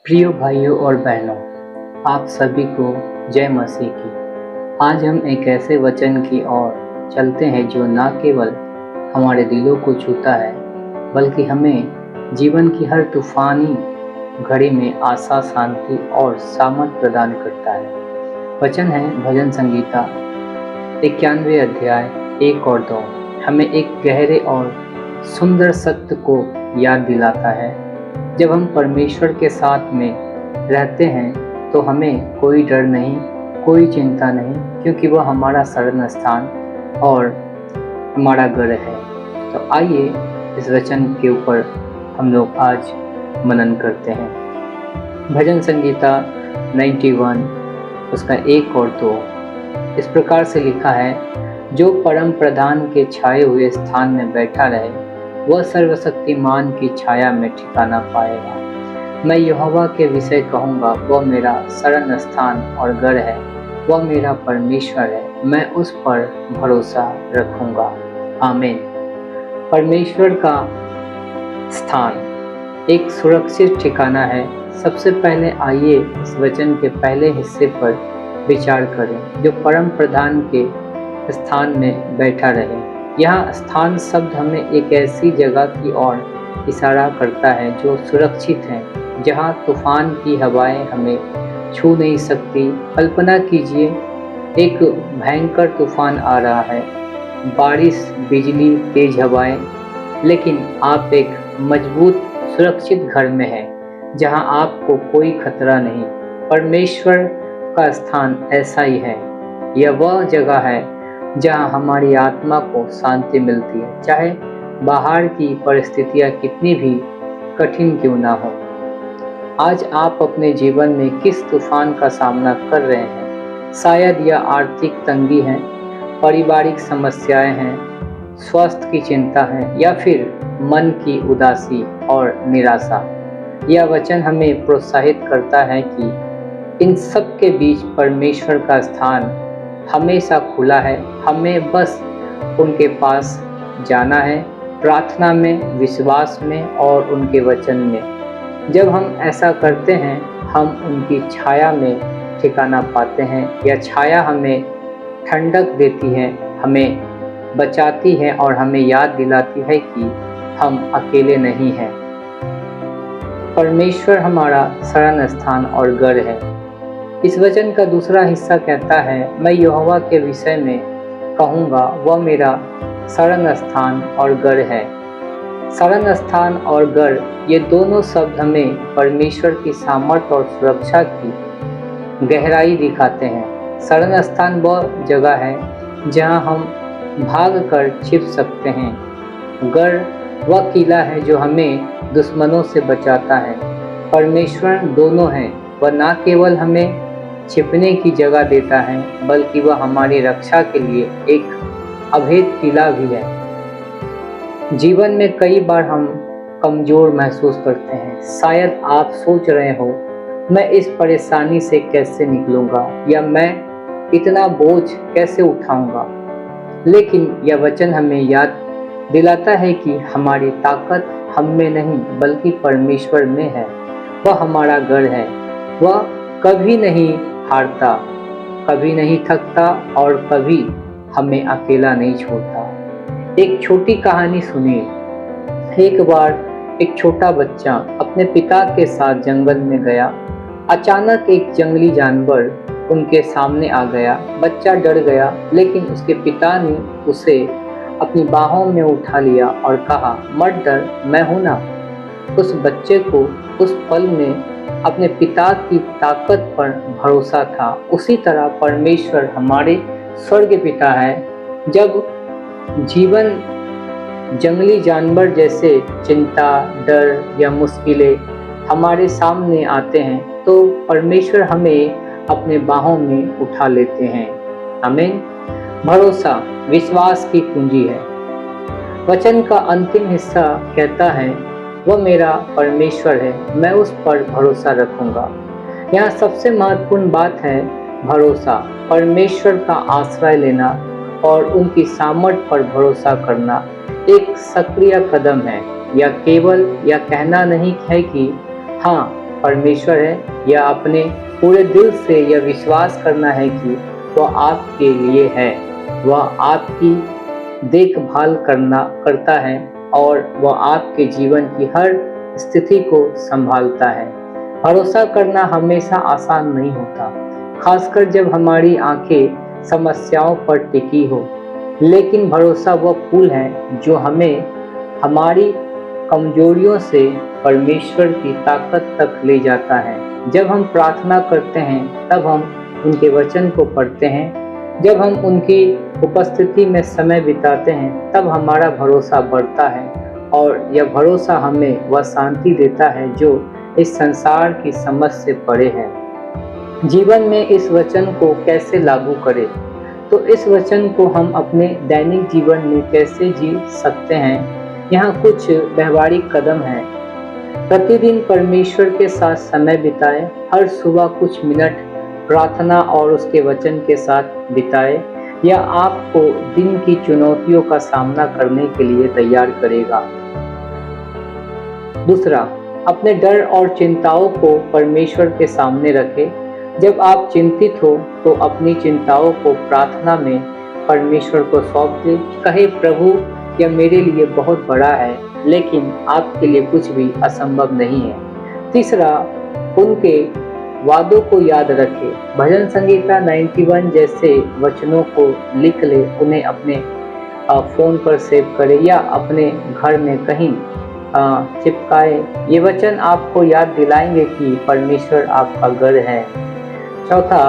प्रिय भाइयों और बहनों, आप सभी को जय मसीह की। आज हम एक ऐसे वचन की ओर चलते हैं जो न केवल हमारे दिलों को छूता है, बल्कि हमें जीवन की हर तूफानी घड़ी में आशा, शांति और सामर्थ प्रदान करता है। वचन है भजन संगीता 91 अध्याय 1 और 2। हमें एक गहरे और सुंदर सत्य को याद दिलाता है। जब हम परमेश्वर के साथ में रहते हैं तो हमें कोई डर नहीं, कोई चिंता नहीं, क्योंकि वह हमारा शरण स्थान और हमारा घर है। तो आइए इस वचन के ऊपर हम लोग आज मनन करते हैं। भजन संगीता 91 उसका 1 और 2 इस प्रकार से लिखा है। जो परम प्रधान के छाए हुए स्थान में बैठा रहे, वह सर्वशक्तिमान की छाया में ठिकाना पाएगा। मैं यहोवा के विषय कहूँगा, वह मेरा शरण स्थान और गढ़ है, वह मेरा परमेश्वर है, मैं उस पर भरोसा रखूँगा। आमीन। परमेश्वर का स्थान एक सुरक्षित ठिकाना है। सबसे पहले आइए इस वचन के पहले हिस्से पर विचार करें, जो परम प्रधान के स्थान में बैठा रहे। यह स्थान शब्द हमें एक ऐसी जगह की ओर इशारा करता है जो सुरक्षित है, जहां तूफान की हवाएं हमें छू नहीं सकती। कल्पना कीजिए, एक भयंकर तूफान आ रहा है, बारिश, बिजली, तेज हवाएं, लेकिन आप एक मजबूत सुरक्षित घर में हैं, जहां आपको कोई खतरा नहीं। परमेश्वर का स्थान ऐसा ही है। यह वह जगह है जहां हमारी आत्मा को शांति मिलती है, चाहे बाहर की परिस्थितियां कितनी भी कठिन क्यों ना हो। आज आप अपने जीवन में किस तूफान का सामना कर रहे हैं? शायद यह आर्थिक तंगी है, पारिवारिक समस्याएं हैं, स्वास्थ्य की चिंता है, या फिर मन की उदासी और निराशा। यह वचन हमें प्रोत्साहित करता है कि इन सब के बीच परमेश्वर का स्थान हमेशा खुला है। हमें बस उनके पास जाना है, प्रार्थना में, विश्वास में और उनके वचन में। जब हम ऐसा करते हैं, हम उनकी छाया में ठिकाना पाते हैं। यह छाया हमें ठंडक देती है, हमें बचाती है और हमें याद दिलाती है कि हम अकेले नहीं हैं। परमेश्वर हमारा शरण स्थान और गढ़ है। इस वचन का दूसरा हिस्सा कहता है, मैं यहोवा के विषय में कहूँगा, वह मेरा शरण स्थान और गढ़ है। शरण स्थान और गढ़, ये दोनों शब्द हमें परमेश्वर की सामर्थ्य और सुरक्षा की गहराई दिखाते हैं। शरण स्थान वह जगह है जहाँ हम भाग कर छिप सकते हैं। गढ़ वह किला है जो हमें दुश्मनों से बचाता है। परमेश्वर दोनों हैं। वह न केवल हमें छिपने की जगह देता है, बल्कि वह हमारी रक्षा के लिए एक अभेद किला भी है। जीवन में कई बार हम कमजोर महसूस करते हैं। शायद आप सोच रहे हो, मैं इस परेशानी से कैसे निकलूंगा, या मैं इतना बोझ कैसे उठाऊंगा। लेकिन यह वचन हमें याद दिलाता है कि हमारी ताकत हम में नहीं, बल्कि परमेश्वर में है। वह हमारा गढ़ है। वह कभी नहीं हारता, कभी नहीं थकता और कभी हमें अकेला नहीं छोड़ता। एक छोटी कहानी सुनिए। एक बार एक छोटा बच्चा अपने पिता के साथ जंगल में गया। अचानक एक जंगली जानवर उनके सामने आ गया। बच्चा डर गया, लेकिन उसके पिता ने उसे अपनी बाहों में उठा लिया और कहा, मत डर, मैं हूं ना। उस बच्चे को उस पल में अपने पिता की ताकत पर भरोसा था। उसी तरह परमेश्वर हमारे स्वर्ग पिता है। जब जीवन जंगली जानवर जैसे चिंता, डर या मुश्किलें हमारे सामने आते हैं, तो परमेश्वर हमें अपने बाहों में उठा लेते हैं। आमीन। भरोसा विश्वास की कुंजी है। वचन का अंतिम हिस्सा कहता है, वह मेरा परमेश्वर है, मैं उस पर भरोसा रखूंगा। यहाँ सबसे महत्वपूर्ण बात है भरोसा। परमेश्वर का आश्रय लेना और उनकी सामर्थ पर भरोसा करना एक सक्रिय कदम है। यह केवल यह कहना नहीं है कि हाँ, परमेश्वर है, या अपने पूरे दिल से यह विश्वास करना है कि वह आपके लिए है, वह आपकी देखभाल करता है और वह आपके जीवन की हर स्थिति को संभालता है। भरोसा करना हमेशा आसान नहीं होता, खासकर जब हमारी आंखें समस्याओं पर टिकी हो, लेकिन भरोसा वह पुल है जो हमें हमारी कमजोरियों से परमेश्वर की ताकत तक ले जाता है। जब हम प्रार्थना करते हैं तब हम उनके वचन को पढ़ते हैं, जब हम उनकी उपस्थिति में समय बिताते हैं तब हमारा भरोसा बढ़ता है, और यह भरोसा हमें वह शांति देता है जो इस संसार की समझ से परे है। जीवन में इस वचन को कैसे लागू करें? तो इस वचन को हम अपने दैनिक जीवन में कैसे जी सकते हैं, यहाँ कुछ व्यवहारिक कदम हैं। प्रतिदिन परमेश्वर के साथ समय बिताएं। हर सुबह कुछ मिनट प्रार्थना और उसके वचन के साथ बिताएं। यह आपको दिन की चुनौतियों का सामना करने के लिए तैयार करेगा। दूसरा, अपने डर और चिंताओं को परमेश्वर के सामने रखें। जब आप चिंतित हो तो अपनी चिंताओं को प्रार्थना में परमेश्वर को सौंप दें। कहे, प्रभु, यह मेरे लिए बहुत बड़ा है, लेकिन आपके लिए कुछ भी असंभव नहीं है। तीसरा, उनके वादों को याद रखें। भजन संगीता 91 जैसे वचनों को लिख ले, उन्हें अपने फ़ोन पर सेव करें या अपने घर में कहीं चिपकाए। ये वचन आपको याद दिलाएंगे कि परमेश्वर आपका घर है। चौथा,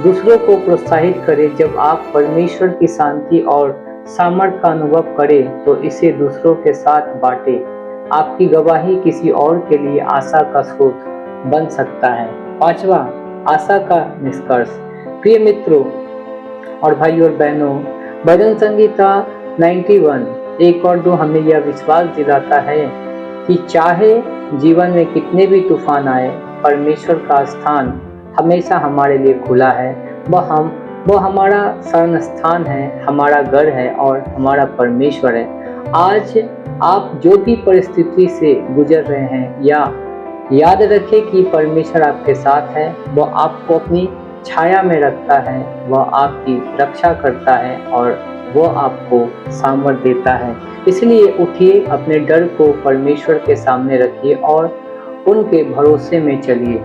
दूसरों को प्रोत्साहित करें। जब आप परमेश्वर की शांति और सामर्थ का अनुभव करें तो इसे दूसरों के साथ बांटें। आपकी गवाही किसी और के लिए आशा का स्रोत बन सकता है। पांचवा, आशा का निष्कर्ष। प्रिय मित्रों और भाइयों और बहनों, भजन संगीता 91 1 और 2 हमें यह विश्वास दिलाता है कि चाहे जीवन में कितने भी तूफान आए, परमेश्वर का स्थान हमेशा हमारे लिए खुला है। वह हमारा शरण स्थान है, हमारा घर है और हमारा परमेश्वर है। आज आप जो भी परिस्थिति से गुजर रहे हैं, या याद रखें कि परमेश्वर आपके साथ है। वह आपको अपनी छाया में रखता है, वह आपकी रक्षा करता है और वह आपको सामर्थ देता है। इसलिए उठिए, अपने डर को परमेश्वर के सामने रखिए और उनके भरोसे में चलिए।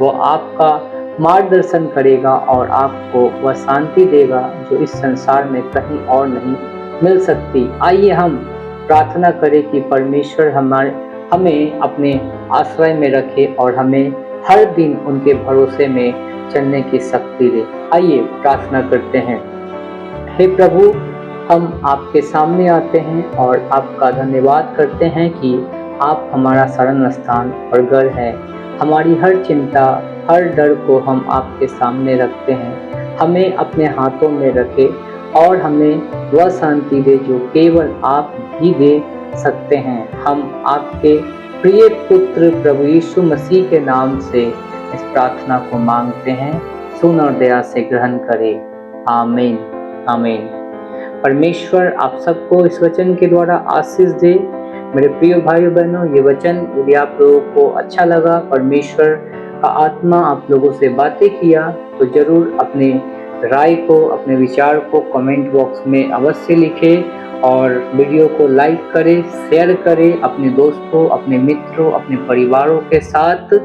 वह आपका मार्गदर्शन करेगा और आपको वह शांति देगा जो इस संसार में कहीं और नहीं मिल सकती। आइए हम प्रार्थना करें कि परमेश्वर हमें अपने आश्रय में रखे और हमें हर दिन उनके भरोसे में चलने की शक्ति दे। आइए प्रार्थना करते हैं। हे प्रभु, हम आपके सामने आते हैं और आपका धन्यवाद करते हैं कि आप हमारा शरण स्थान और घर है। हमारी हर चिंता, हर डर को हम आपके सामने रखते हैं। हमें अपने हाथों में रखे और हमें वह शांति दे जो केवल आप ही दे सकते हैं। हम आपके प्रिय पुत्र प्रभु यीशु मसीह के नाम से इस प्रार्थना को मांगते हैं। सुन और दया से ग्रहण करें। आमीन, आमीन। परमेश्वर आप सबको इस वचन के द्वारा आशीष दे। मेरे प्रिय भाइयों बहनों, ये वचन यदि आप लोगों को अच्छा लगा, परमेश्वर का आत्मा आप लोगों से बातें किया, तो जरूर अपने राय को, अपने विचार को कमेंट बॉक्स में अवश्य लिखें और वीडियो को लाइक करें, शेयर करें, अपने दोस्तों, अपने मित्रों, अपने परिवारों के साथ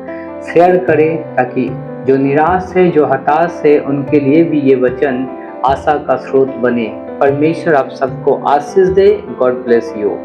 शेयर करें, ताकि जो निराश है, जो हताश है, उनके लिए भी ये वचन आशा का स्रोत बने। परमेश्वर आप सबको आशीष दे। God bless you.